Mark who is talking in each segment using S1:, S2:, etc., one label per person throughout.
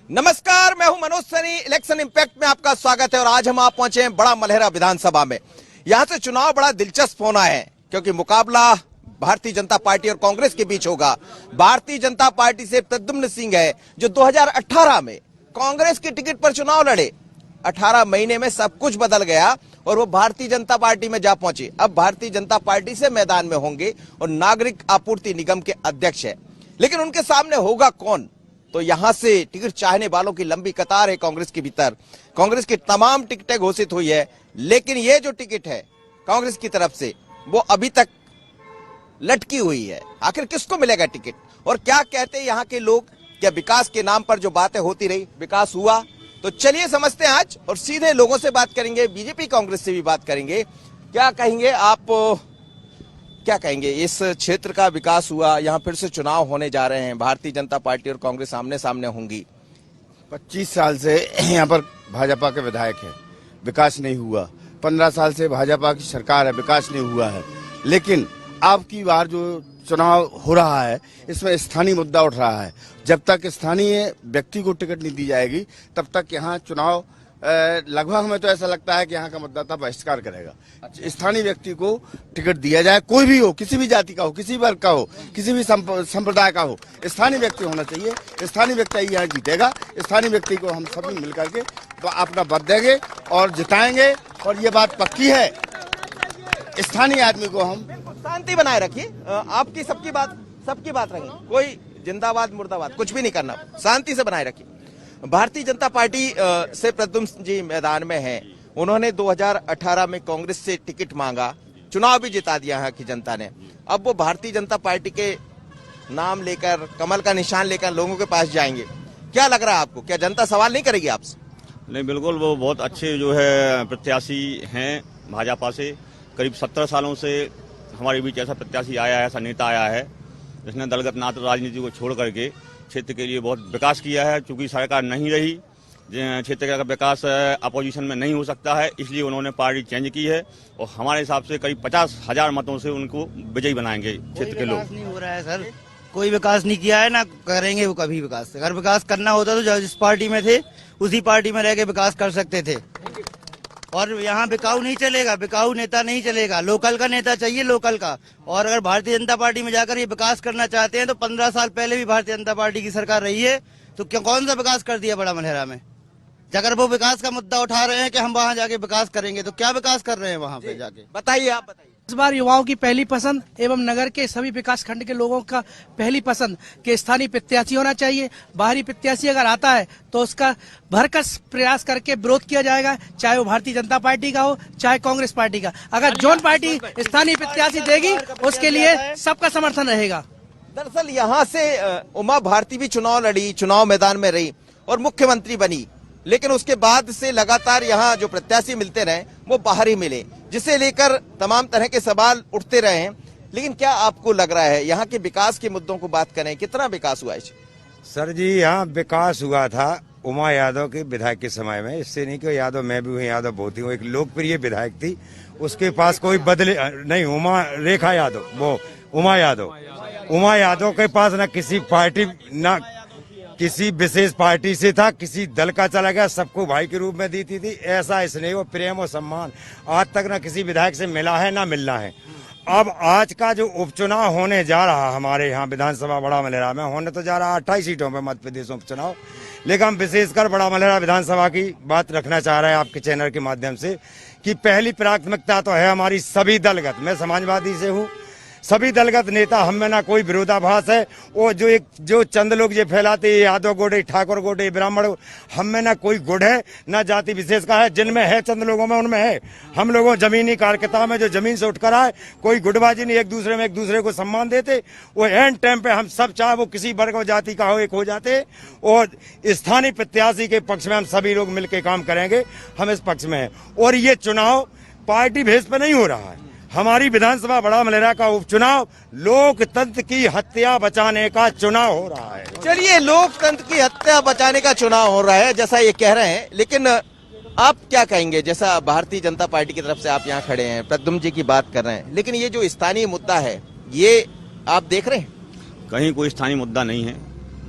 S1: नमस्कार, मैं हूं मनोज सैनी। इलेक्शन इंपैक्ट में आपका स्वागत है और आज हम आप पहुंचे हैं बड़ा मलहरा विधानसभा में। यहां से चुनाव बड़ा दिलचस्प होना है क्योंकि मुकाबला भारतीय जनता पार्टी और कांग्रेस के बीच होगा। भारतीय जनता पार्टी से प्रद्युम्न सिंह है जो 2018 में कांग्रेस की टिकट पर चुनाव लड़े। 18 महीने में सब कुछ बदल गया और वो भारतीय जनता पार्टी में जा पहुंचे। अब भारतीय जनता पार्टी से मैदान में होंगे और नागरिक आपूर्ति निगम के अध्यक्ष है। लेकिन उनके सामने होगा कौन? तो यहां से टिकट चाहने वालों की लंबी कतार है कांग्रेस के भीतर। कांग्रेस की तमाम टिकटें घोषित हुई है, लेकिन ये जो टिकट है कांग्रेस की तरफ से वो अभी तक लटकी हुई है। आखिर किसको मिलेगा टिकट और क्या कहते हैं यहाँ के लोग? क्या विकास के नाम पर जो बातें होती रही, विकास हुआ? तो चलिए समझते हैं आज और सीधे लोगों से बात करेंगे, बीजेपी कांग्रेस से भी बात करेंगे। क्या कहेंगे आप, क्या कहेंगे? इस क्षेत्र का विकास हुआ, यहाँ फिर से चुनाव होने जा रहे हैं, भारतीय जनता पार्टी और कांग्रेस आमने सामने होंगी।
S2: 25 साल से यहाँ पर भाजपा के विधायक है, विकास नहीं हुआ। 15 साल से भाजपा की सरकार है, विकास नहीं हुआ है। लेकिन अब की बार जो चुनाव हो रहा है इसमें स्थानीय मुद्दा उठ रहा है। जब तक स्थानीय व्यक्ति को टिकट नहीं दी जाएगी तब तक यहाँ चुनाव लगभग हमें तो ऐसा लगता है कि यहाँ का मतदाता बहिष्कार करेगा। स्थानीय व्यक्ति को टिकट दिया जाए, कोई भी हो, किसी भी जाति का हो, किसी वर्ग का हो, किसी भी संप्रदाय का हो, स्थानीय व्यक्ति होना चाहिए। स्थानीय व्यक्ति यहाँ जीतेगा। स्थानीय व्यक्ति को हम सभी मिलकर के तो अपना वोट देंगे और जिताएंगे। और ये बात पक्की है, स्थानीय आदमी को हम
S1: शांति बनाए रखिए। आपकी सबकी बात रखें, कोई जिंदाबाद मुर्दाबाद कुछ भी नहीं करना, शांति से बनाए रखिए। भारतीय जनता पार्टी से प्रद्युम्न जी मैदान में हैं। उन्होंने 2018 में कांग्रेस से टिकट मांगा, चुनाव भी जिता दिया यहाँ की जनता ने। अब वो भारतीय जनता पार्टी के नाम लेकर, कमल का निशान लेकर लोगों के पास जाएंगे। क्या लग रहा है आपको? क्या जनता सवाल नहीं करेगी आपसे?
S3: नहीं, बिल्कुल, वो बहुत अच्छे जो है प्रत्याशी हैं भाजपा से। करीब 17 सालों से हमारे बीच ऐसा प्रत्याशी आया है, ऐसा नेता आया है जिसने दलगत नात राजनीति को छोड़ करके क्षेत्र के लिए बहुत विकास किया है। चूंकि सरकार नहीं रही, क्षेत्र का विकास अपोजिशन में नहीं हो सकता है, इसलिए उन्होंने पार्टी चेंज की है और हमारे हिसाब से करीब 50,000 मतों से उनको विजयी बनाएंगे क्षेत्र के लोग।
S4: नहीं हो रहा है सर, कोई विकास नहीं किया है, ना करेंगे वो कभी विकास। अगर विकास करना होता तो जिस पार्टी में थे उसी पार्टी में रह के विकास कर सकते थे। और यहाँ बिकाऊ नहीं चलेगा, बिकाऊ नेता नहीं चलेगा, लोकल का नेता चाहिए, लोकल का। और अगर भारतीय जनता पार्टी में जाकर ये विकास करना चाहते हैं तो 15 साल पहले भी भारतीय जनता पार्टी की सरकार रही है, तो क्यों कौन सा विकास कर दिया बड़ा मलहरा में? अगर वो विकास का मुद्दा उठा रहे हैं कि हम वहाँ जाके विकास करेंगे, तो क्या विकास कर रहे हैं वहाँ पे जाके?
S1: बताइए, आप बताइए।
S5: इस बार युवाओं की पहली पसंद एवं नगर के सभी विकास खंड के लोगों का पहली पसंद के स्थानीय प्रत्याशी होना चाहिए। बाहरी प्रत्याशी अगर आता है तो उसका भरकस प्रयास करके विरोध किया जाएगा, चाहे वो भारतीय जनता पार्टी का हो चाहे कांग्रेस पार्टी का। अगर जोन पार्टी स्थानीय प्रत्याशी देगी उसके लिए सबका समर्थन रहेगा।
S1: दरअसल यहाँ से उमा भारती भी चुनाव लड़ी, चुनाव मैदान में रही और मुख्यमंत्री बनी, लेकिन उसके बाद से लगातार यहाँ जो प्रत्याशी मिलते रहे वो बाहर ही मिले, जिसे लेकर तमाम तरह के सवाल उठते रहे हैं। लेकिन क्या आपको लग रहा है यहाँ के विकास के मुद्दों को बात करें, कितना विकास हुआ है?
S6: सर जी, यहाँ विकास हुआ था उमा यादव के विधायक के समय में। इससे नहीं कि यादव मैं भी हूँ, यादव बहुत ही हूँ, एक लोकप्रिय विधायक थी, उसके पास कोई बदले नहीं। उमा रेखा यादव, वो उमा यादव के पास न किसी पार्टी, न किसी विशेष पार्टी से था, किसी दल का चला गया, सबको भाई के रूप में देती थी। ऐसा स्नेह और प्रेम और सम्मान आज तक न किसी विधायक से मिला है ना मिलना है। अब आज का जो उपचुनाव होने जा रहा हमारे यहाँ विधानसभा बड़ा मलहरा में, होने तो जा रहा 28 सीटों पे मध्य प्रदेश उपचुनाव, लेकिन हम विशेषकर बड़ा मलहरा विधानसभा की बात रखना चाह रहे हैं आपके चैनल के माध्यम से कि पहली प्राथमिकता तो है हमारी सभी दलगत। मैं समाजवादी से हूँ, सभी दलगत नेता, हम में ना कोई विरोधाभास है। वो जो चंद लोग ये फैलाते हैं यादव गुट, ठाकुर गुट, ब्राह्मण, हम में ना कोई गुट है ना जाति विशेष का है। जिनमें है चंद लोगों में उनमें है। हम लोगों जमीनी कार्यकर्ता में जो जमीन से उठकर आए, कोई गुटबाजी नहीं, एक दूसरे में एक दूसरे को सम्मान देते। वो एंड टाइम पे हम सब, चाहे वो किसी वर्ग और जाति का हो, एक हो जाते। और स्थानीय प्रत्याशी के पक्ष में हम सभी लोग मिलकर काम करेंगे, हम इस पक्ष में हैं। और ये चुनाव पार्टी भेद पर नहीं हो रहा है। हमारी विधानसभा बड़ा मलहरा का उपचुनाव लोकतंत्र की हत्या बचाने का चुनाव हो रहा है।
S1: चलिए, लोकतंत्र की हत्या बचाने का चुनाव हो रहा है जैसा ये कह रहे हैं, लेकिन आप क्या कहेंगे? जैसा भारतीय जनता पार्टी की तरफ से आप यहाँ खड़े हैं, प्रद्युम्न जी की बात कर रहे हैं, लेकिन ये जो स्थानीय मुद्दा है ये आप देख रहे हैं?
S3: कहीं कोई स्थानीय मुद्दा नहीं है,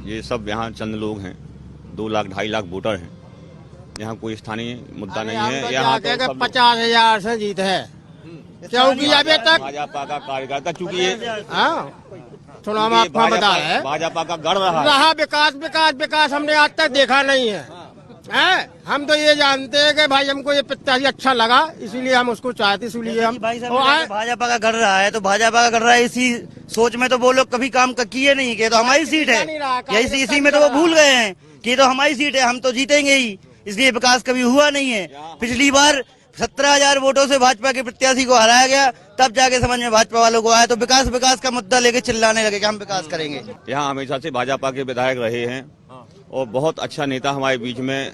S3: ये सब यहाँ चंद लोग हैं 2 लाख 2.5 लाख वोटर हैं। यहाँ कोई स्थानीय मुद्दा नहीं है। यहाँ तो सब
S7: 50,000 से जीत है, क्योंकि अभी तक
S3: भाजपा का कार्यकर्ता, चूंकि ये
S7: चुनाव में आपको बता रहे हैं
S3: भाजपा का गढ़ रहा है।
S7: रहा विकास विकास विकास हमने आज तक देखा नहीं है। हम तो ये जानते हैं कि भाई हमको ये प्रत्याशी अच्छा लगा, इसीलिए हम उसको चाहते, इसलिए हम
S4: भाई साहब भाजपा का गढ़ रहा है तो भाजपा का गढ़ रहा है, इसी सोच में तो वो लोग कभी काम किए नहीं कि तो हमारी सीट है, इसी में तो वो भूल गए हैं कि ये तो हमारी सीट है, हम तो जीतेंगे ही, इसलिए विकास कभी हुआ नहीं है। पिछली बार 17,000 वोटों से भाजपा के प्रत्याशी को हराया गया, तब जाके समझ में भाजपा वालों को आया, तो विकास विकास का मुद्दा लेके चिल्लाने लगे कि हम विकास करेंगे।
S3: यहाँ हमेशा से भाजपा के विधायक रहे हैं और बहुत अच्छा नेता हमारे बीच में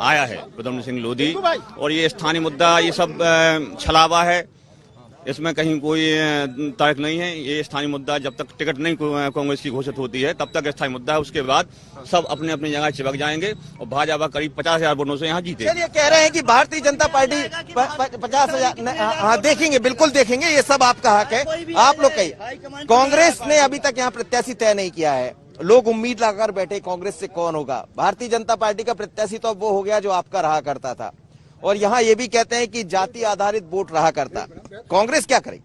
S3: आया है प्रद्युम्न सिंह लोधी। और ये स्थानीय मुद्दा ये सब छलावा है, इसमें कहीं कोई तर्क नहीं है। ये स्थानीय मुद्दा जब तक टिकट नहीं कांग्रेस की घोषित होती है तब तक स्थानीय मुद्दा है, उसके बाद सब अपने अपनी जगह चिपक जाएंगे और भाजपा करीब 50,000 वोटों से यहाँ जीते।
S1: चलिए, कह रहे हैं कि भारतीय जनता पार्टी 50,000, हाँ देखेंगे, बिल्कुल देखेंगे, ये सब आपका हक है। आप लोग कहिए, कांग्रेस ने अभी तक यहाँ प्रत्याशी तय नहीं किया है, लोग उम्मीद लगाकर बैठे कांग्रेस से कौन होगा। भारतीय जनता पार्टी का प्रत्याशी तो अब वो हो गया जो आपका रहा करता था, और यहाँ ये भी कहते हैं कि जाति आधारित वोट रहा करता। कांग्रेस क्या करेगी?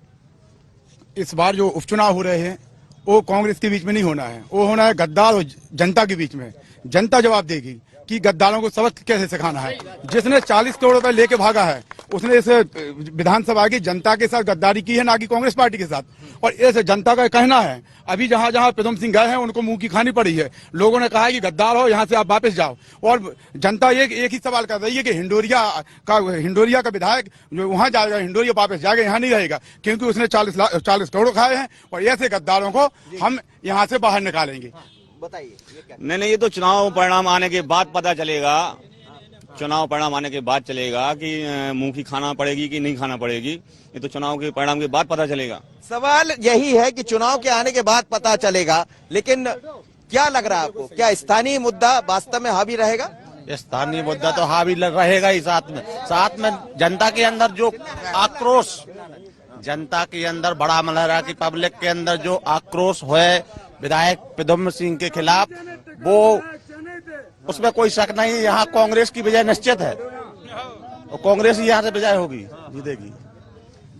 S8: इस बार जो उपचुनाव हो रहे हैं वो कांग्रेस के बीच में नहीं होना है, वो होना है गद्दार और जनता के बीच में। जनता जवाब देगी कि गद्दारों को सबक कैसे सिखाना है। जिसने 40 करोड़ रुपए लेके भागा है उसने इस विधानसभा की जनता के साथ गद्दारी की है, ना कि कांग्रेस पार्टी के साथ। और इस जनता का कहना है, अभी जहां जहां प्रद्युम्न सिंह गए हैं उनको मुंह की खानी पड़ी है। लोगों ने कहा है कि गद्दार हो, यहाँ से आप वापस जाओ। और जनता एक ही सवाल कर रही है कि हिंडोरिया का विधायक जो वहां जाएगा, हिंडोरिया वापस जाएगा, यहाँ नहीं रहेगा, क्योंकि उसने 40 करोड़ खाए हैं। और ऐसे गद्दारों को हम यहाँ से बाहर निकालेंगे।
S1: बताइए।
S3: नहीं, ये तो चुनाव परिणाम आने के बाद पता चलेगा। चुनाव परिणाम आने के बाद चलेगा कि मुंह की खाना पड़ेगी कि नहीं खाना पड़ेगी, ये तो चुनाव के परिणाम के बाद पता चलेगा।
S1: सवाल यही है कि चुनाव के आने के बाद पता चलेगा, लेकिन क्या लग रहा है आपको, क्या स्थानीय मुद्दा वास्तव में हावी रहेगा?
S9: स्थानीय मुद्दा तो हावी रहेगा ही, साथ में जनता के अंदर जो आक्रोश, जनता के अंदर बड़ा मलहरा की पब्लिक के अंदर जो आक्रोश है विधायक प्रद्युम्न सिंह के खिलाफ, वो उसमें कोई शक नहीं। यहाँ कांग्रेस की विजय निश्चित है और कांग्रेस ही यहाँ से विजय होगी, जीतेगी।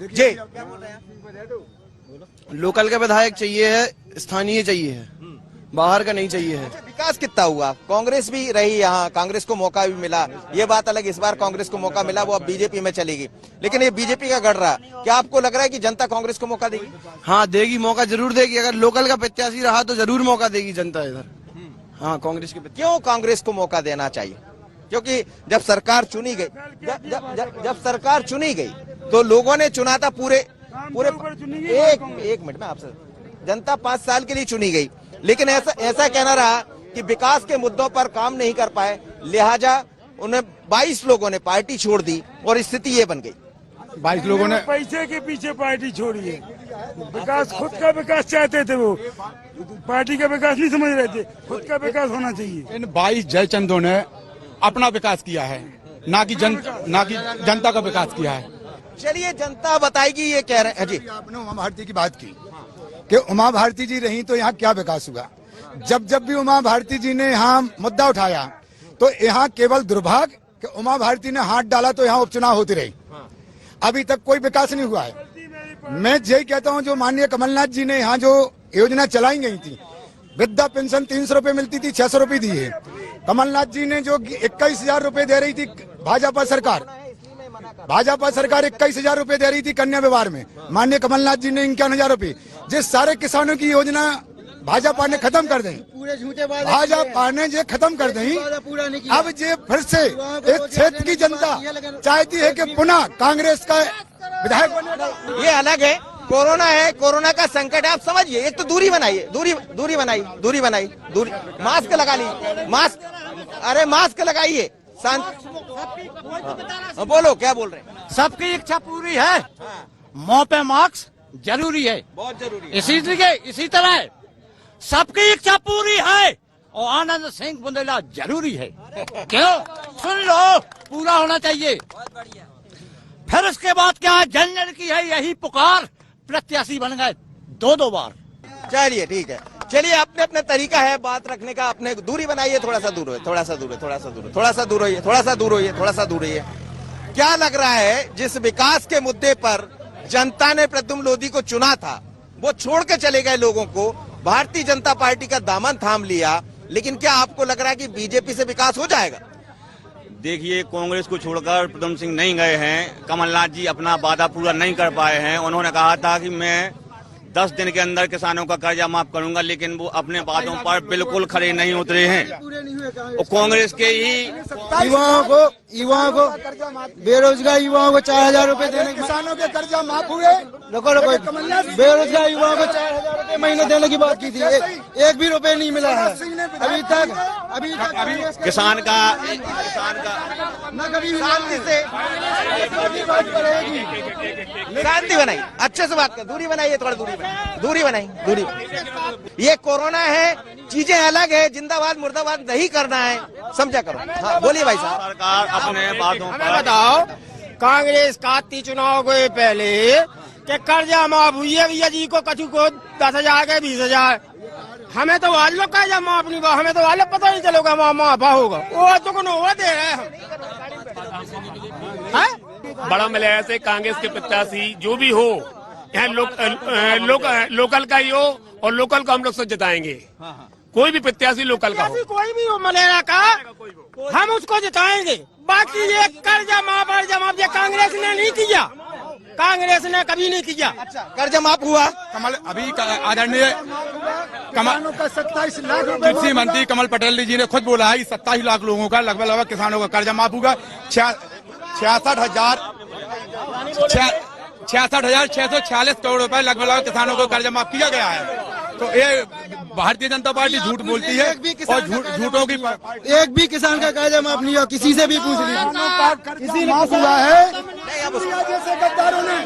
S1: जी,
S10: लोकल का विधायक चाहिए है, स्थानीय चाहिए है, बाहर का नहीं चाहिए है।
S1: विकास कितना हुआ? कांग्रेस भी रही यहाँ, कांग्रेस को मौका भी मिला, ये बात अलग। इस बार कांग्रेस को मौका मिला, वो अब बीजेपी में चलेगी, लेकिन ये बीजेपी का गढ़ रहा। क्या आपको लग रहा है कि जनता कांग्रेस को मौका देगी?
S10: हाँ देगी, मौका जरूर देगी। अगर लोकल का प्रत्याशी रहा तो जरूर मौका देगी जनता इधर। हाँ, कांग्रेस के
S1: क्यों कांग्रेस को मौका देना चाहिए? क्योंकि जब सरकार चुनी गई, जब सरकार चुनी गई तो लोगों ने चुना था पूरे एक मिनट में आपसे, जनता 5 साल के लिए चुनी गई, लेकिन ऐसा कहना रहा कि विकास के मुद्दों पर काम नहीं कर पाए, लिहाजा उन्हें 22 लोगों ने पार्टी छोड़ दी और स्थिति ये बन गई।
S8: 22 लोगों ने
S11: पैसे के पीछे पार्टी छोड़ी है। विकास, खुद का विकास चाहते थे, वो पार्टी का विकास नहीं समझ रहे थे, खुद का विकास होना चाहिए।
S8: इन 22 जयचंदों ने अपना विकास किया है, ना कि जनता का विकास किया है।
S1: चलिए, जनता बताएगी, ये कह रहे हैं। जी,
S12: आपने उमा भारती की बात की कि उमा भारती जी रही तो यहाँ क्या विकास हुआ। जब भी उमा भारती जी ने यहाँ मुद्दा उठाया तो यहाँ केवल दुर्भाग्य कि उमा भारती ने हाथ डाला तो यहाँ उपचुनाव होती रही, अभी तक कोई विकास नहीं हुआ है। मैं यही कहता हूँ, जो माननीय कमलनाथ जी ने यहाँ जो योजना चलाई गई थी, वृद्धा पेंशन 300 रुपए मिलती थी, 600 रुपए दी है। कमलनाथ जी ने जो 21,000 रुपए दे रही थी भाजपा सरकार 21,000 रुपए दे रही थी कन्या विवाह में, माननीय कमलनाथ जी ने 51,000 रुपए। जिस सारे किसानों की योजना भाजपा ने खत्म कर दी, भाजपा ने ये खत्म कर दी। अब ये फिर से इस क्षेत्र की जनता चाहती है कि पुनः कांग्रेस का विधायक बने।
S1: ये अलग है, कोरोना है, कोरोना का संकट है, आप समझिए। एक तो दूरी बनाइए, दूरी बनाइए, मास्क लगा लीजिए, मास्क लगाइए, बोलो, क्या बोल रहे हैं?
S7: सबकी इच्छा पूरी है, मुंह पे मास्क जरूरी है,
S1: बहुत जरूरी है।
S7: इसी तरह सबकी इच्छा पूरी है और आनंद सिंह बुंदेला जरूरी है। क्यों? सुन लो, पूरा होना चाहिए। फिर उसके बाद क्या, जनरल की है यही पुकार, प्रत्याशी बन गए 2 बार।
S1: चलिए, ठीक है। चलिए, अपने अपने तरीका है बात रखने का। अपने दूरी बनाइए, थोड़ा सा दूर हो, थोड़ा सा दूर है, थोड़ा सा दूर है, थोड़ा सा दूर होइए, थोड़ा सा दूर होइए, थोड़ा सा दूर होइए। क्या लग रहा है, जिस विकास के मुद्दे पर जनता ने प्रद्युम्न लोधी को चुना था, वो छोड़ के चले गए लोगों को, भारतीय जनता पार्टी का दामन थाम लिया, लेकिन क्या आपको लग रहा है कि बीजेपी से विकास हो जाएगा?
S3: देखिए, कांग्रेस को छोड़कर प्रद्युम्न सिंह नहीं गए हैं। कमलनाथ जी अपना वादा पूरा नहीं कर पाए हैं। उन्होंने कहा था कि मैं 10 दिन के अंदर किसानों का कर्जा माफ करूंगा, लेकिन वो अपने वादों पर बिल्कुल खरे नहीं उतरे हैं। और कांग्रेस के ही
S10: युवाओं को बेरोजगार युवाओं को 4,000 रूपए देने,
S12: किसानों के कर्जा माफ हुए।
S10: बेरोजगार युवाओं को 4,000 रूपए महीने देने की बात की थी, एक भी रुपए नहीं मिला है अभी तक।
S3: किसान का
S10: न कभी
S1: शांति बनाई, अच्छे से बात कर, दूरी बनाइए, थोड़ा दूरी बनाई, दूरी। ये कोरोना है, चीजें अलग है, जिंदाबाद मुर्दाबाद नहीं करना है, समझा करो। हाँ, बोलिए भाई साहब।
S3: सरकार अपने वादों
S9: हमें
S3: पर
S9: बताओ, कांग्रेस का चुनाव के पहले के कर्जा माफ हुई है भैया जी को, कछु को 10,000 के 20,000। हमें तो वाले लोग कर्जा माफ नहीं हुआ, हमें तो वाले पता नहीं चलेगा माफ होगा। वो तो कौन हुआ दे रहे हैं।
S11: बड़ा मलहरा से कांग्रेस के प्रत्याशी जो भी हो, यहाँ लोकल का ही हो, और लोकल को हम लोग से जिताएंगे। कोई भी प्रत्याशी लोकल का हो,
S9: कोई भी हो मलेरा का, हम उसको जिताएंगे। बाकी ये कर्जा माफ ये कांग्रेस ने नहीं किया, कांग्रेस ने कभी नहीं किया।
S1: अच्छा, कर्जा माफ हुआ?
S8: कमल अभी आदरणीय कमल
S12: 27 लाख
S8: कृषि मंत्री कमल पटेल जी ने खुद बोला है 27 लाख लोगों का लगभग किसानों का कर्जा माफ होगा। 66,646 करोड़ रुपए लगभग किसानों को कर्जा माफ किया गया है। तो ये भारतीय जनता पार्टी झूठ बोलती है और झूठों की
S10: एक भी किसान का कर्जा माफ नहीं हुआ, किसी से भी पूछ लीजिए,
S12: किसी माफ हुआ है। सिंधिया जैसे गद्दारों ने,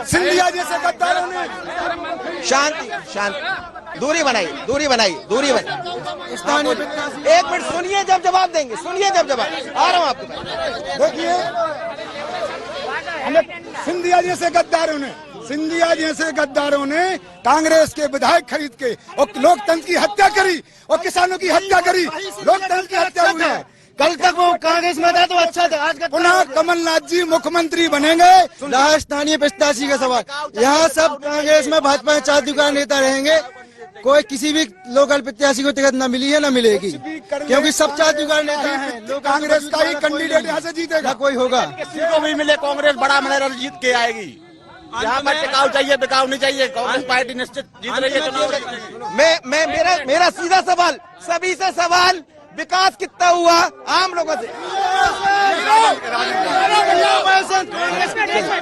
S12: सिंधिया जैसे गद्दारों ने।
S1: शांति, दूरी बनाई, दूरी बनाई, दूरी बनाई। एक मिनट सुनिए, जब जवाब देंगे, सुनिए जब जवाब आ रहा हूँ आपके पास।
S12: देखिए, सिंधिया जैसे गद्दारों ने कांग्रेस के विधायक खरीद के और लोकतंत्र की हत्या करी और किसानों की हत्या करी, लोकतंत्र की हत्या हुई है।
S10: कल तक वो कांग्रेस में था तो अच्छा था, आज
S12: पुनः कमलनाथ जी मुख्यमंत्री बनेंगे।
S10: राजस्थानीय प्रत्याशी का सवाल, यहाँ सब कांग्रेस में भाजपा में 4 दुकान नेता रहेंगे, कोई किसी भी लोकल प्रत्याशी को टिकट न मिली है न मिलेगी, क्योंकि सब 4 दुकान नेता हैं।
S12: कांग्रेस का ही कैंडिडेट यहाँ से जीतेगा,
S10: कोई होगा।
S9: किसी को भी मिले, कांग्रेस बड़ा मलेरा जीत के आएगी। यहाँ पर टिकाऊ चाहिए, बिकाऊ नहीं चाहिए। कांग्रेस पार्टी निश्चित जीत रही है चुनाव।
S1: मेरा सीधा सवाल, सभी से सवाल, विकास कितना हुआ आम लोगों से?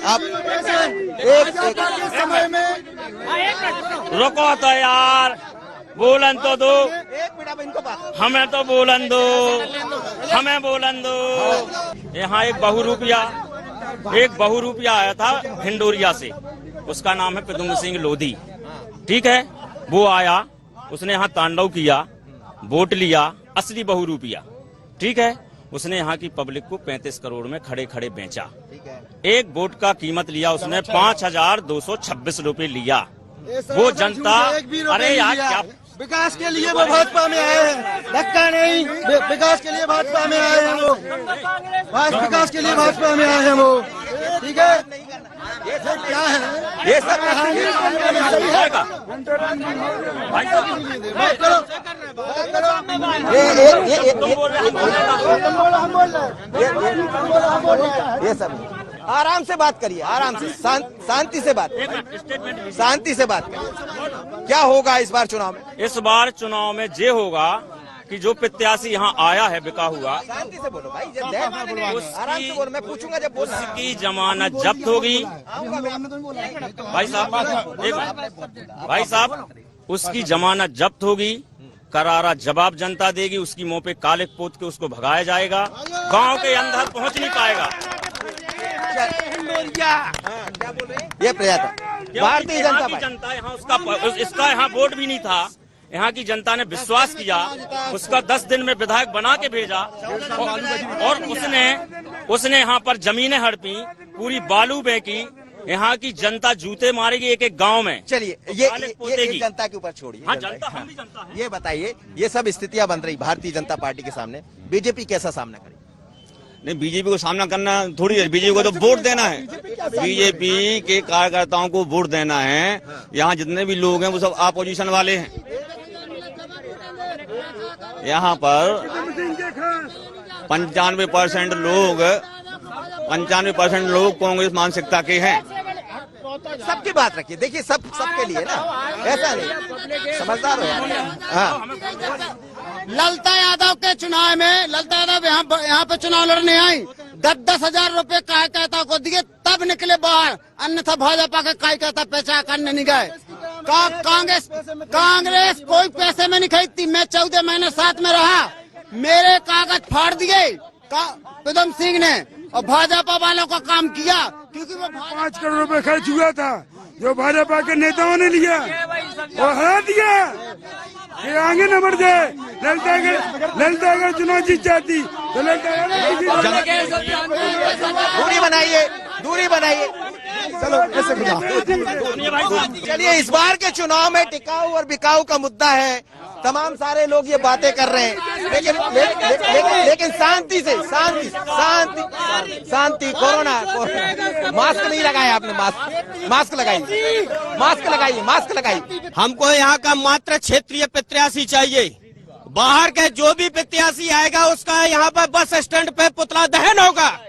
S1: आप
S12: समय में
S7: रुको तो यार, बोलन तो दो,
S1: एक मिनट, अब इनको बात।
S7: हमें तो बोलन दो, हमें बोलन दो। यहाँ एक बहुरूपिया आया था भिंडोरिया से, उसका नाम है प्रद्युम्न सिंह लोधी। ठीक है, वो आया, उसने यहाँ तांडव किया, वोट लिया, असली बहुरूपिया। ठीक है, उसने यहाँ की पब्लिक को 35 करोड़ में खड़े खड़े बेचा। एक वोट का कीमत लिया उसने 5,226 रुपए लिया। वो जनता, अरे यार क्या
S10: विकास के लिए वो भाजपा में आए हैं, धक्का नहीं, विकास के लिए भाजपा में आए हैं वो, विकास के लिए भाजपा में आए हैं वो। ठीक है,
S1: ये क्या है? ये सब ये सब आराम से बात करिए, आराम से, शांति से बात, शांति से बात करिए। क्या होगा इस बार चुनाव में?
S7: इस बार चुनाव में ये होगा कि जो प्रत्याशी यहाँ आया है बिका हुआ,
S1: शांति से बोलो भाई, आराम से बोलो, मैं पूछूंगा जब बोलना।
S7: उसकी जमानत जब्त होगी। भाई साहब, उसकी जमानत जब्त होगी, करारा जवाब जनता देगी, उसकी मुंह पे काले पोत के उसको भगाया जाएगा, गांव के अंदर पहुंच नहीं पाएगा।
S1: क्या बोल रहे हैं? ये प्रयास भारतीय
S7: जनता यहाँ इसका यहाँ वोट भी नहीं था। यहाँ की जनता ने विश्वास किया, उसका 10 दिन में विधायक बना के भेजा, और उसने यहाँ पर जमीनें हड़पी, पूरी बालू बेची, यहाँ की जनता जूते मारेगी एक एक गांव में।
S1: चलिए ये जनता के ऊपर छोड़िए।
S7: हाँ, जनता हम भी जनता है।
S1: ये बताइए, ये सब स्थितियां बन रही भारतीय जनता पार्टी के सामने, बीजेपी कैसा सामना करेगी?
S3: नहीं, बीजेपी को सामना करना थोड़ी है, बीजेपी को तो वोट देना है। बीजेपी के कार्यकर्ताओं को वोट देना है। यहाँ जितने भी लोग हैं वो सब अपोजिशन वाले हैं। यहाँ पर 95% लोग कांग्रेस मानसिकता के हैं।
S1: सबकी बात रखिए, देखिए सबके लिए ना, ऐसा नहीं, समझदार हो। हाँ,
S10: ललिता यादव के चुनाव में ललिता यादव यहाँ पे चुनाव लड़ने आई, 10-10 हजार रुपए कार्यकर्ता को दिए, तब निकले बाहर, अन्यथा भाजपा के कार्यकर्ता पैसा करने नहीं गए। कांग्रेस कोई पैसे में नहीं खरीदती। मैं 14 महीने साथ में रहा, मेरे कागज फाड़ दिए पदम सिंह ने, और भाजपा वालों का काम किया, क्योंकि वो
S6: 5 करोड़ रुपए खर्च हुआ था जो भाजपा के नेताओं ने लिया और हरा दिया। ये आगे न बढ़ जाए। ललिता अगर चुनाव जीत जाती तो
S1: दूरी बनाइए। चलो ऐसे चलिए, इस बार के चुनाव में टिकाऊ और बिकाऊ का मुद्दा है। तमाम सारे लोग ये बातें कर रहे हैं, लेकिन शांति से, शांति। कोरोना मास्क नहीं लगाया आपने, मास्क लगाइए।
S7: हमको यहाँ का मात्र क्षेत्रीय प्रत्याशी चाहिए। बाहर के जो भी प्रत्याशी आएगा उसका यहाँ पर बस स्टैंड पे पुतला दहन होगा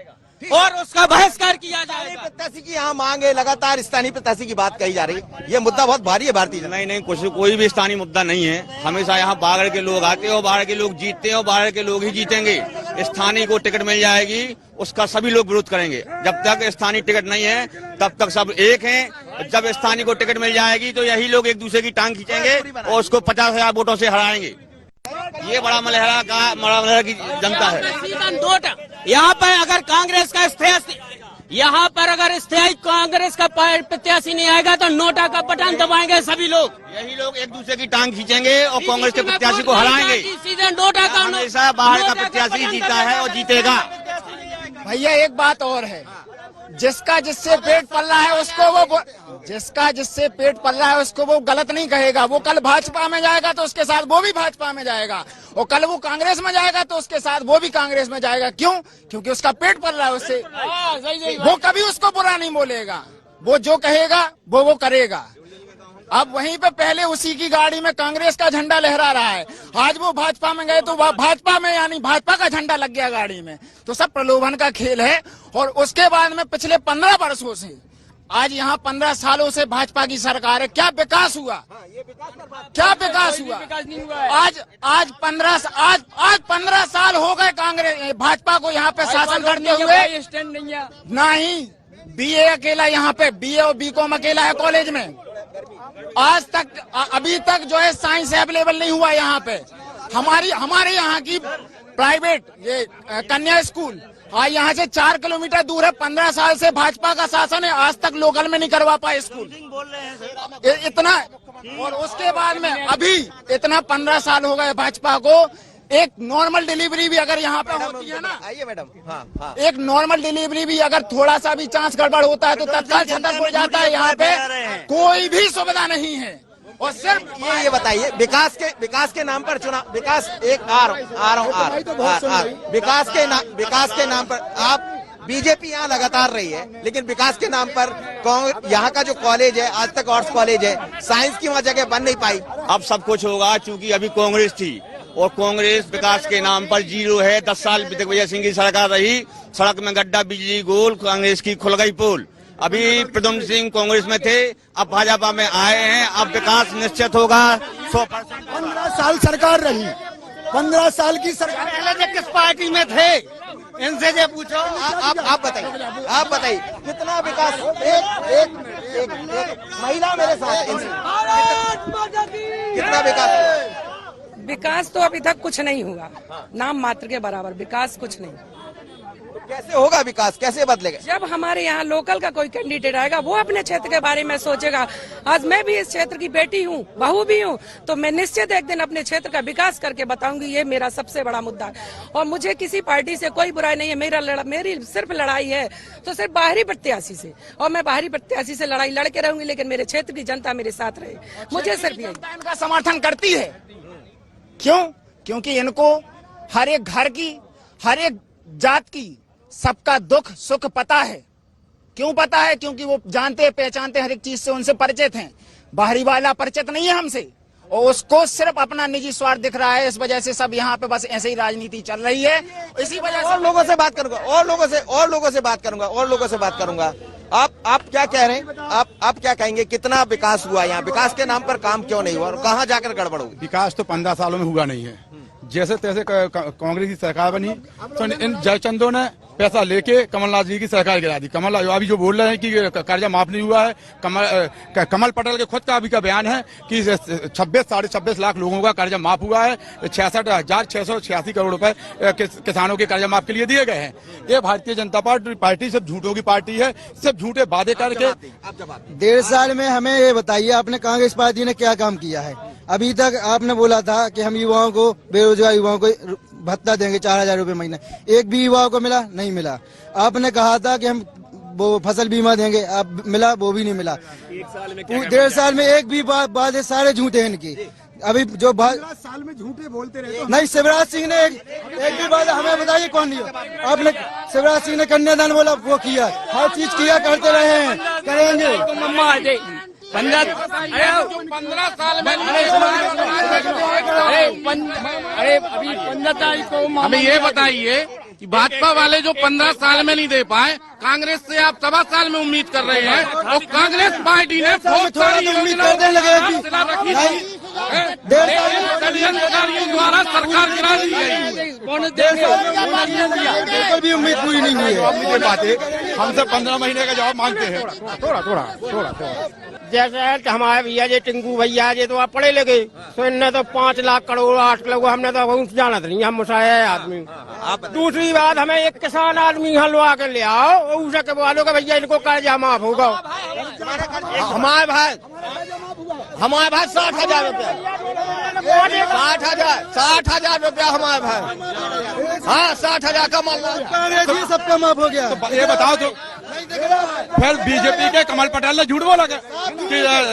S7: और उसका बहिष्कार किया जाएगा।
S1: प्रत्याशी की यहाँ मांग है, लगातार स्थानीय प्रत्याशी की बात कही जा रही है। ये मुद्दा बहुत भारी है भारतीय जनता।
S3: नहीं, कोई भी स्थानीय मुद्दा नहीं है। हमेशा यहाँ बाहर के लोग आते हैं और बाहर के लोग जीतते हैं और बाहर के लोग ही जीतेंगे। स्थानीय को टिकट मिल जाएगी, उसका सभी लोग विरोध करेंगे। जब तक स्थानीय टिकट नहीं है तब तक सब एक हैं। जब स्थानीय को टिकट मिल जाएगी तो यही लोग एक दूसरे की टांग खींचेंगे और उसको 50,000 वोटों से हराएंगे। ये बड़ा मलहरा की जनता है।
S7: यहाँ पर अगर कांग्रेस का स्थायी कांग्रेस का प्रत्याशी नहीं आएगा तो नोटा का बटन दबाएंगे सभी लोग।
S3: यही लोग एक दूसरे की टांग खींचेंगे और कांग्रेस के प्रत्याशी को हराएंगे।
S7: सीधे नोटा का
S3: हमेशा बाहर का प्रत्याशी जीता है और जीतेगा।
S10: भैया एक बात और है, जिसका जिससे पेट पल्ला है उसको वो गलत नहीं कहेगा। वो कल भाजपा में जाएगा तो उसके साथ वो भी भाजपा में जाएगा, और कल वो कांग्रेस में जाएगा तो उसके साथ वो भी कांग्रेस में जाएगा। क्यों? क्योंकि उसका पेट पल्ला है उससे। वो कभी उसको बुरा नहीं बोलेगा, वो जो कहेगा वो करेगा। अब वहीं पे पहले उसी की गाड़ी में कांग्रेस का झंडा लहरा रहा है, आज वो भाजपा में गए तो भाजपा में यानी भाजपा का झंडा लग गया गाड़ी में। तो सब प्रलोभन का खेल है। और उसके बाद में पिछले 15 वर्षों से आज यहाँ 15 सालों से भाजपा की सरकार है। क्या विकास हुआ? आज 15 साल हो गए कांग्रेस भाजपा को यहाँ पे शासन करते हुए। नहीं, बीए अकेला यहाँ पे, बीए और बीकॉम अकेला है कॉलेज में। आज तक अभी तक जो है साइंस अवेलेबल नहीं हुआ यहाँ पे। हमारे यहाँ की प्राइवेट ये कन्या स्कूल आज यहाँ से 4 किलोमीटर दूर है। 15 साल से भाजपा का शासन है, आज तक लोकल में नहीं करवा पाए स्कूल। इतना, और उसके बाद में अभी इतना 15 साल हो गए भाजपा को। एक नॉर्मल डिलीवरी भी अगर यहाँ पे होती है ना,
S1: आइए मैडम, हाँ।
S10: एक नॉर्मल डिलीवरी भी अगर थोड़ा सा भी चांस गड़बड़ होता है तो तत्काल छतरपुर जाता है। यहाँ पे कोई भी सुविधा नहीं है। और सिर्फ
S1: ये बताइए, विकास के नाम पर चुनाव, विकास एक विकास के नाम पर आप बीजेपी यहाँ लगातार रही है, लेकिन विकास के नाम पर यहाँ का जो कॉलेज है, आज तक आर्ट्स कॉलेज है, साइंस की वहाँ जगह बन नहीं पाई।
S3: अब सब कुछ होगा, चूंकि अभी कांग्रेस थी और कांग्रेस विकास के नाम पर जीरो है। 10 साल दिग्विजय सिंह की सरकार रही, सड़क में गड्ढा, बिजली गोल, कांग्रेस की खुल गई पोल। अभी प्रद्युम्न सिंह कांग्रेस में थे, अब भाजपा में आए हैं, अब विकास निश्चित होगा 100%।
S12: 15 साल सरकार रही, 15 साल की सरकार।
S7: पहले किस पार्टी में थे इनसे जो पूछो।
S1: आप बताइए कितना विकास। एक महिला मेरे साथ, कितना विकास?
S13: विकास तो अभी तक कुछ नहीं हुआ, नाम मात्र के बराबर, विकास कुछ नहीं।
S1: कैसे होगा विकास, कैसे बदलेगा?
S13: जब हमारे यहाँ लोकल का कोई कैंडिडेट आएगा वो अपने क्षेत्र के बारे में सोचेगा। आज मैं भी इस क्षेत्र की बेटी हूँ, बहू भी हूँ, तो मैं निश्चित एक दिन अपने क्षेत्र का विकास करके बताऊंगी। ये मेरा सबसे बड़ा मुद्दा है और मुझे किसी पार्टी से कोई बुराई नहीं है। मेरी सिर्फ लड़ाई है तो सिर्फ बाहरी प्रत्याशी से, और मैं बाहरी प्रत्याशी से लड़ाई लड़के रहूंगी, लेकिन मेरे क्षेत्र की जनता मेरे साथ रहे। मुझे सिर्फ
S10: इनका समर्थन करती है। क्यों? क्योंकि इनको हर एक घर की, हर एक जात की, सबका दुख सुख पता है। क्यों पता है? क्योंकि वो जानते पहचानते हर एक चीज से, उनसे परिचित हैं। बाहरी वाला परिचित नहीं है हमसे और उसको सिर्फ अपना निजी स्वार्थ दिख रहा है। इस वजह से सब यहाँ पे बस ऐसे ही राजनीति चल रही है। इसी वजह से
S1: और लोगों से बात करूंगा, और लोगों से बात करूंगा। आप क्या कह रहे हैं? आप क्या कहेंगे? कितना विकास हुआ यहाँ? विकास के नाम पर काम क्यों नहीं हुआ और कहाँ जाकर गड़बड़ होगी?
S8: विकास तो 15 सालों में हुआ नहीं है। जैसे तैसे कांग्रेस की सरकार बनी तो इन जयचंदों ने पैसा लेके कमलनाथ जी की सरकार गिरा दी। कमलनाथ अभी जो बोल रहे हैं कि कर्जा माफ नहीं हुआ है, कमल पटेल के खुद का अभी का बयान है कि 26-26.5 लाख लोगों का कर्जा माफ हुआ है। 66,686 करोड़ रुपए किसानों के कर्जा माफ के लिए दिए गए हैं। ये भारतीय जनता पार्टी सिर्फ झूठों की पार्टी है, सिर्फ झूठे वादे करके।
S4: 1.5 साल में हमें ये बताइए आपने कांग्रेस पार्टी ने क्या काम किया है? अभी तक आपने बोला था कि हम युवाओं को, बेरोजगार युवाओं को भत्ता देंगे 4,000 रुपए महीने, एक भी युवाओं को मिला? नहीं मिला। आपने कहा था कि हम वो फसल बीमा देंगे, अब मिला? वो भी नहीं मिला। 1.5 साल में एक भी वादे सारे झूठे हैं इनकी। अभी जो 15 साल में झूठे बोलते रहे नहीं। शिवराज सिंह ने एक भी वादा हमें बताइए कौन लिया आपने? शिवराज सिंह ने कन्यादान बोला, वो किया, हर चीज किया, करते रहे हैं, करेंगे।
S7: 15 साल में अरे अभी 15 तारीख को हमें ये बताइए कि भाजपा वाले जो 15 साल में नहीं दे पाए, कांग्रेस से आप 7 साल में उम्मीद कर रहे हैं और कांग्रेस पार्टी ने बहुत सारी योजनाओं द्वारा सरकार गिरा दी गई।
S8: बिल्कुल भी उम्मीद पूरी नहीं हुई है। हमसे 15 महीने का जवाब मांगते हैं। थोड़ा
S10: जैसे हमारे भैया जी टिंकू भैया जी तो आप पढ़े लिखे, तो इनने तो 5 लाख करोड़ 8 लाख, हमने तो जाना नहीं, हम मुसाया आदमी। दूसरी बात, हमें एक किसान आदमी हलवा के ले आओ, उसके बोलो कि भैया इनको कर्जा माफ होगा।
S1: हमारे भाई 60,000 रुपया, 60,000 रुपया हमारे भाई। हाँ, 60,000 का माल
S4: सबका माफ हो गया।
S8: ये बताओ तो फिर बीजेपी के कमल पटेल ने झूठ बोला कि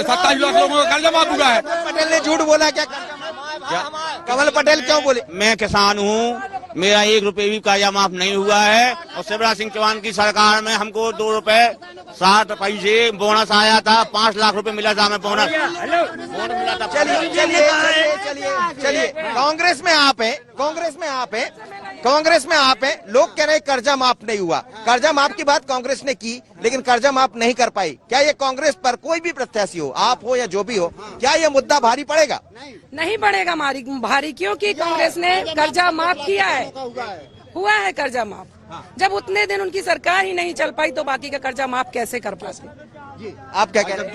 S8: 27 लाख लोगों का कर्जा माफ हुआ है।
S1: पटेल ने झूठ बोला क्या? कमल पटेल क्यों बोले?
S3: मैं किसान हूँ, मेरा 1 रुपये भी कर्जा माफ नहीं हुआ है और शिवराज सिंह चौहान की सरकार में हमको 2 रुपए 60 पैसे बोनस आया था, 5 लाख रुपए मिला था हमें बोनस मिला था।
S1: चलिए कांग्रेस में आप हैं, लोग कह रहे हैं कर्जा माफ नहीं हुआ। कर्जा माफ की बात कांग्रेस ने की लेकिन कर्जा माफ नहीं कर पाई। क्या ये कांग्रेस पर कोई भी प्रत्याशी हो, आप हो या जो भी हो, क्या ये मुद्दा भारी पड़ेगा?
S13: नहीं पड़ेगा भारी, क्योंकि कांग्रेस ने कर्जा माफ किया है, हुआ है कर्जा माफ। जब उतने दिन उनकी सरकार ही नहीं चल पाई तो बाकी का कर्जा माफ कैसे कर पाते?
S1: आप क्या कह रहे हैं?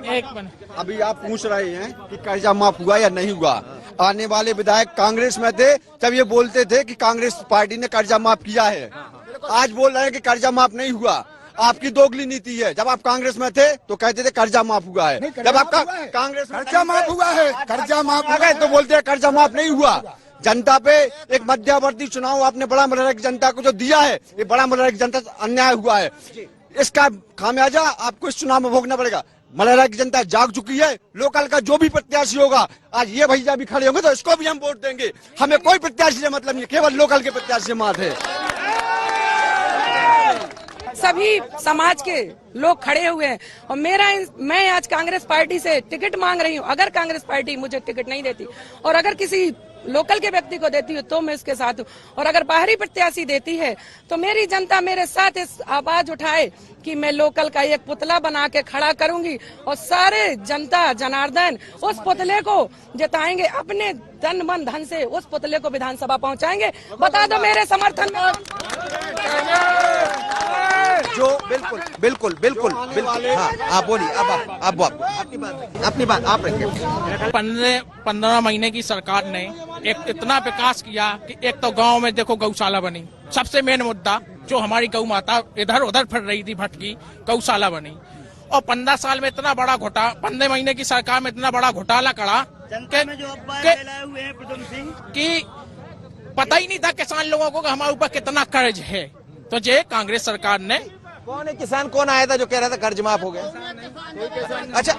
S2: एक मिनट, अभी आप पूछ रहे हैं कि कर्जा माफ हुआ या नहीं हुआ। आने वाले विधायक कांग्रेस में थे तब ये बोलते थे कि कांग्रेस पार्टी ने कर्जा माफ किया है। आज बोल रहे हैं कि कर्जा माफ नहीं हुआ। आपकी दोगली नीति है। जब आप कांग्रेस में थे तो कहते थे कर्जा माफ हुआ है, जब आपका कांग्रेस
S12: कर्जा माफ हुआ है, कर्जा माफ
S2: आ गए तो बोलते हैं कर्जा माफ नहीं हुआ। जनता पे एक मध्यावर्ती चुनाव आपने बड़ा मलहरा की जनता को जो दिया है, ये बड़ा मलहरा की जनता से अन्याय हुआ है। इसका खामियाजा आपको इस चुनाव में भोगना पड़ेगा। मलहरा की जनता जाग चुकी है। लोकल का जो भी प्रत्याशी होगा, आज ये भैया भी खड़े होंगे तो इसको भी हम वोट देंगे। हमें कोई प्रत्याशी से मतलब नहीं, केवल लोकल के प्रत्याशी से मात है।
S13: सभी समाज के लोग खड़े हुए हैं और मैं आज कांग्रेस पार्टी से टिकट मांग रही हूँ। अगर कांग्रेस पार्टी मुझे टिकट नहीं देती और अगर किसी लोकल के व्यक्ति को देती है तो मैं उसके साथ हूँ, और अगर बाहरी प्रत्याशी देती है तो मेरी जनता मेरे साथ इस आवाज उठाए कि मैं लोकल का एक पुतला बना के खड़ा करूंगी और सारे जनता जनार्दन उस पुतले को जिताएंगे। अपने तन मन धन से उस पुतले को विधानसभा पहुंचाएंगे। बता दो मेरे समर्थन में
S1: जो बिल्कुल बिल्कुल बिल्कुल बिल्कुल हाँ आप बोलिए अब आप अपनी बात आप रखिए।
S5: 15 महीने की सरकार ने एक इतना विकास किया कि एक तो गांव में देखो गौशाला बनी, सबसे मेन मुद्दा जो हमारी गौ माता इधर उधर फिर रही थी भटकी, गौशाला बनी। और 15 साल में इतना बड़ा 15 महीने की सरकार में इतना बड़ा घोटाला करा कि पता ही नहीं था किसान लोगों को कि हमारे ऊपर कितना कर्ज है। तो ये कांग्रेस सरकार ने
S1: कौन है किसान, कौन आया था जो कह रहा था कर्ज माफ हो गया? अच्छा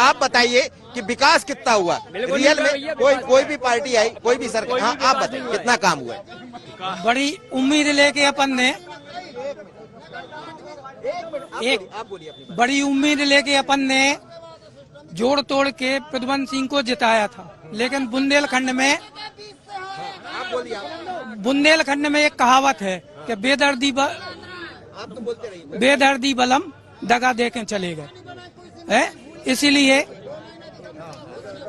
S1: आप बताइए कि विकास कितना हुआ रियल में? कोई भी पार्टी आई, कोई भी सरकार, हाँ आप बताइए कितना काम हुआ?
S5: बड़ी उम्मीद लेके अपन ने बड़ी उम्मीद लेके अपन ने जोड़ तोड़ के प्रद्युम्न सिंह को जिताया था, लेकिन बुंदेलखंड में एक कहावत है कि बेदर्दी बलम दगा दे के चले गए।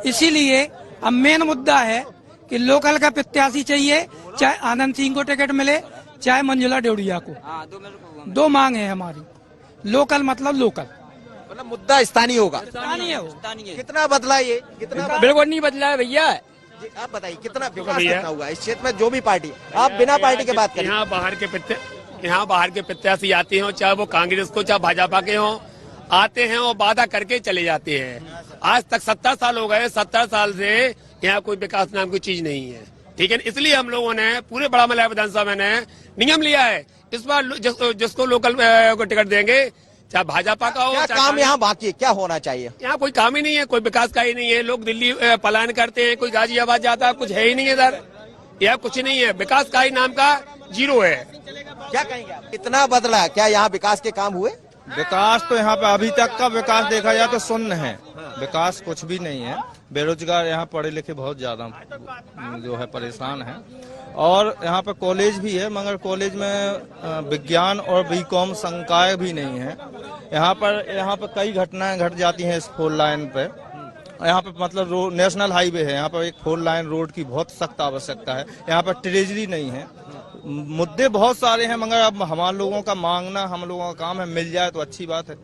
S5: इसीलिए अब मेन मुद्दा है कि लोकल का प्रत्याशी चाहिए, चाहे आनंद सिंह को टिकट मिले चाहे मंजुला डेवड़िया को। दो मांग है हमारी, लोकल मतलब लोकल,
S1: मतलब मुद्दा स्थानीय होगा।
S5: स्थानीय
S1: कितना बदला ये? कितना
S5: बिल्कुल नहीं बदला है भैया।
S1: आप बताइए कितना विकास कितना हुआ इस क्षेत्र में? जो भी पार्टी, आप बिना पार्टी के बात करें।
S11: यहाँ बाहर के प्रत्याशी आते हो, चाहे वो कांग्रेस को चाहे भाजपा के हो, आते हैं और वादा करके चले जाते हैं। आज तक 70 साल हो गए, 70 साल से यहाँ कोई विकास नाम की चीज नहीं है। ठीक है, इसलिए हम लोगों ने पूरे बड़ा मलहरा विधानसभा में नियम लिया है, इस बार जिसको लोकल को टिकट देंगे, चाहे भाजपा का हो।
S1: क्या काम यहाँ बाकी है, क्या होना चाहिए?
S11: यहाँ कोई काम ही नहीं है, कोई विकास का ही नहीं है। लोग दिल्ली पलायन करते हैं, कोई गाजियाबाद जाता है, कुछ है ही नहीं इधर। यह कुछ नहीं है, विकास का ही नाम का जीरो है।
S1: क्या कहेंगे आप? इतना बदला, क्या यहाँ विकास के काम हुए?
S14: विकास तो यहाँ पे अभी तक का विकास देखा जाए तो शून्य है, विकास कुछ भी नहीं है। बेरोजगार यहाँ पढ़े लिखे बहुत ज्यादा जो है परेशान है। और यहाँ पे कॉलेज भी है, मगर कॉलेज में विज्ञान और बीकॉम संकाय भी नहीं है। यहाँ पर कई घटनाएं घट जाती हैं इस 4 लाइन पे। यहाँ पे मतलब नेशनल हाईवे है, यहाँ पर एक 4 लाइन रोड की बहुत सख्त आवश्यकता है। यहाँ पर ट्रेजरी नहीं है। मुद्दे बहुत सारे हैं, मगर अब हमारे लोगों का मांगना हम लोगों का काम है, मिल जाए तो अच्छी बात है,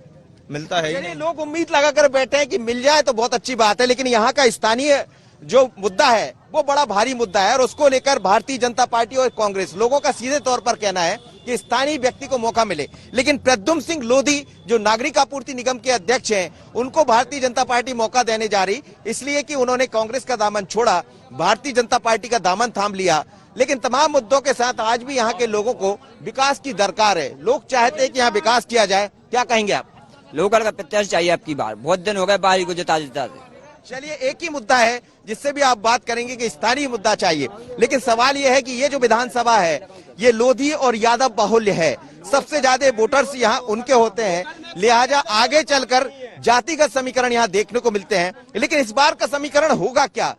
S14: मिलता है ही नहीं।
S1: लोग उम्मीद लगाकर बैठे हैं कि मिल जाए तो बहुत अच्छी बात है, लेकिन यहाँ का स्थानीय जो मुद्दा है वो बड़ा भारी मुद्दा है और उसको लेकर भारतीय जनता पार्टी और कांग्रेस लोगों का सीधे तौर पर कहना है कि स्थानीय व्यक्ति को मौका मिले। लेकिन प्रद्युम्न सिंह लोधी जो नागरिक आपूर्ति निगम के अध्यक्ष हैं, उनको भारतीय जनता पार्टी मौका देने जा रही, इसलिए कि उन्होंने कांग्रेस का दामन छोड़ा, भारतीय जनता पार्टी का दामन थाम लिया। लेकिन तमाम मुद्दों के साथ आज भी यहाँ के लोगों को विकास की दरकार है। लोग चाहते हैं कि यहाँ विकास किया जाए। क्या कहेंगे आप?
S4: लोकल का प्रत्याशी चाहिए आपकी बार, बहुत दिन हो गए बाहरी को जिता।
S1: चलिए, एक ही मुद्दा है जिससे भी आप बात करेंगे कि स्थानीय मुद्दा चाहिए, लेकिन सवाल यह है कि ये जो विधानसभा है ये लोधी और यादव बाहुल्य है। सबसे ज्यादा वोटर्स यहाँ उनके होते हैं, लिहाजा आगे चलकर जातिगत समीकरण यहाँ देखने को मिलते हैं। लेकिन इस बार का समीकरण होगा क्या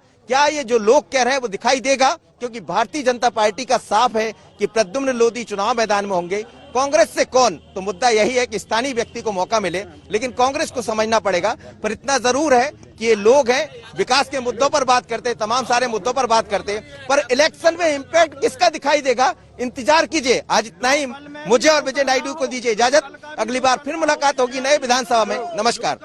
S1: ये जो लोग कह रहे हैं वो दिखाई देगा? क्योंकि भारतीय जनता पार्टी का साफ है कि प्रद्युम्न लोधी चुनाव मैदान में होंगे। कांग्रेस से कौन? तो मुद्दा यही है कि स्थानीय व्यक्ति को मौका मिले, लेकिन कांग्रेस को समझना पड़ेगा। पर इतना जरूर है कि ये लोग हैं, विकास के मुद्दों पर बात करते, तमाम सारे मुद्दों पर बात करते, पर इलेक्शन में इम्पैक्ट किसका दिखाई देगा, इंतजार कीजिए। आज इतना ही, मुझे और विजय नायडू को दीजिए इजाजत। अगली बार फिर मुलाकात होगी नए विधानसभा में। नमस्कार।